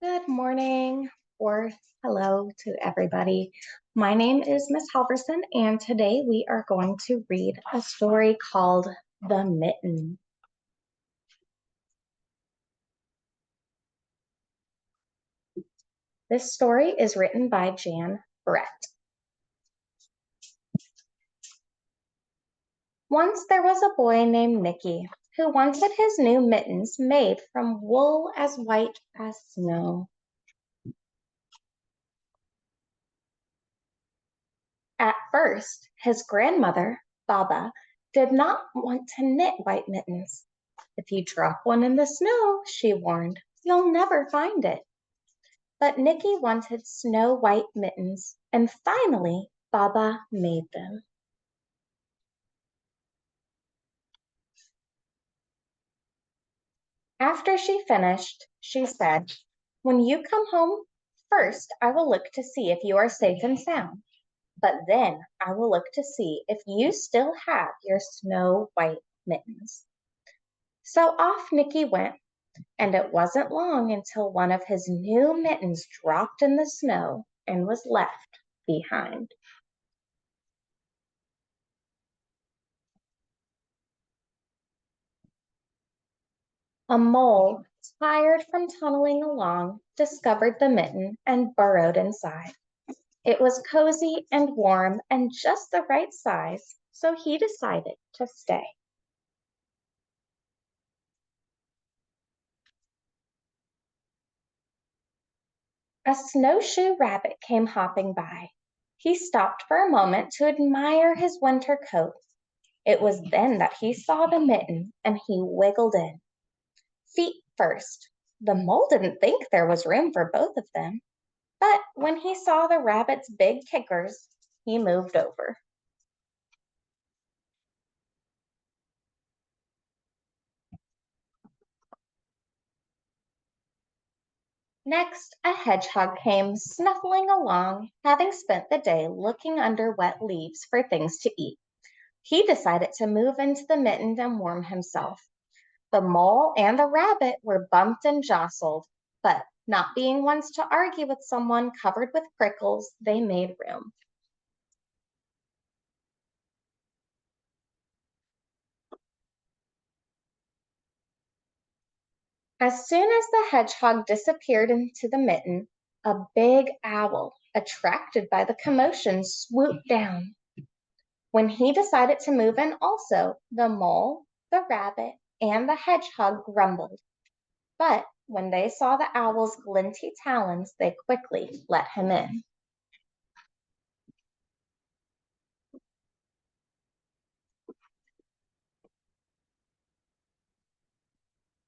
Good morning or hello to everybody. My name is Miss Halverson, and today we are going to read a story called The Mitten. This story is written by Jan Brett. Once there was a boy named Mickey who wanted his new mittens made from wool as white as snow. At first, his grandmother, Baba, did not want to knit white mittens. If you drop one in the snow, she warned, you'll never find it. But Nicky wanted snow white mittens, and finally, Baba made them. After she finished, she said, when you come home, first I will look to see if you are safe and sound. But then I will look to see if you still have your snow white mittens. So off Nicky went, and it wasn't long until one of his new mittens dropped in the snow and was left behind. A mole, tired from tunneling along, discovered the mitten and burrowed inside. It was cozy and warm and just the right size, so he decided to stay. A snowshoe rabbit came hopping by. He stopped for a moment to admire his winter coat. It was then that he saw the mitten and he wiggled in. Feet first. The mole didn't think there was room for both of them, but when he saw the rabbit's big kickers, he moved over. Next, a hedgehog came snuffling along, having spent the day looking under wet leaves for things to eat. He decided to move into the mitten and warm himself. The mole and the rabbit were bumped and jostled, but not being ones to argue with someone covered with prickles, they made room. As soon as the hedgehog disappeared into the mitten, a big owl, attracted by the commotion, swooped down. When he decided to move in also, the mole, the rabbit, and the hedgehog grumbled. But when they saw the owl's glinty talons, they quickly let him in.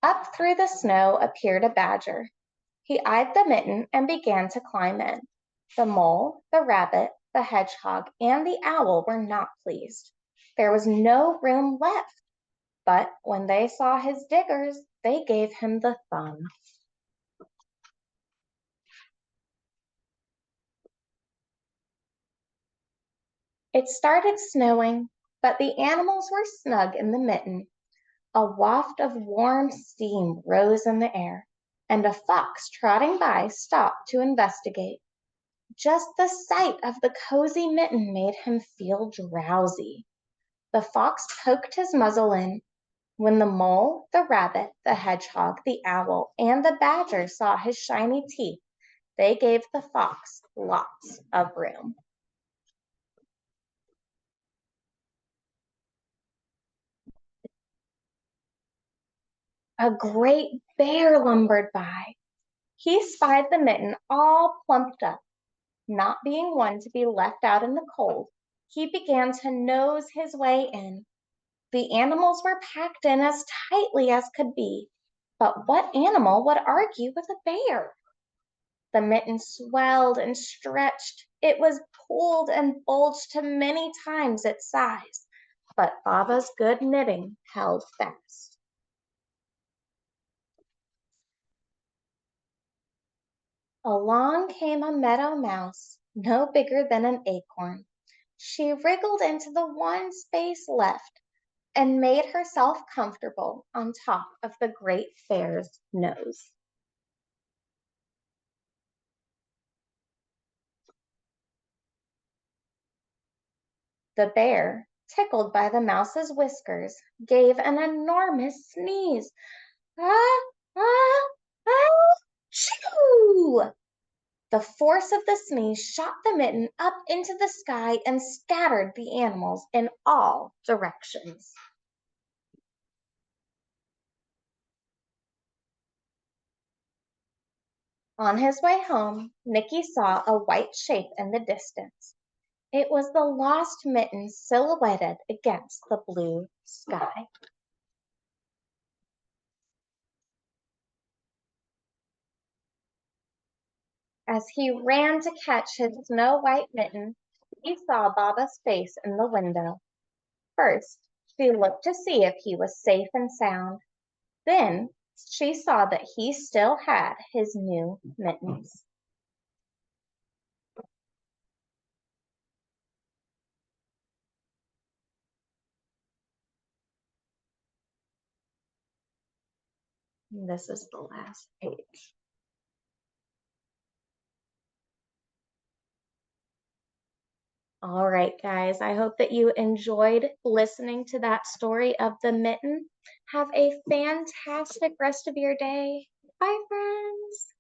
Up through the snow appeared a badger. He eyed the mitten and began to climb in. The mole, the rabbit, the hedgehog, and the owl were not pleased. There was no room left, but when they saw his diggers, they gave him the thumb. It started snowing, but the animals were snug in the mitten. A waft of warm steam rose in the air, and a fox trotting by stopped to investigate. Just the sight of the cozy mitten made him feel drowsy. The fox poked his muzzle in. When the mole, the rabbit, the hedgehog, the owl, and the badger saw his shiny teeth, they gave the fox lots of room. A great bear lumbered by. He spied the mitten all plumped up. Not being one to be left out in the cold, he began to nose his way in. The animals were packed in as tightly as could be, but what animal would argue with a bear? The mitten swelled and stretched. It was pulled and bulged to many times its size, but Baba's good knitting held fast. Along came a meadow mouse, no bigger than an acorn. She wriggled into the one space left and made herself comfortable on top of the great bear's nose. The bear, tickled by the mouse's whiskers, gave an enormous sneeze. Ah, ah, ah, shoo! The force of the sneeze shot the mitten up into the sky and scattered the animals in all directions. On his way home, Nicky saw a white shape in the distance. It was the lost mitten silhouetted against the blue sky. As he ran to catch his snow white mitten, he saw Baba's face in the window. First, she looked to see if he was safe and sound. Then she saw that he still had his new mittens. And this is the last page. All right, guys, I hope that you enjoyed listening to that story of the mitten. Have a fantastic rest of your day. Bye, friends.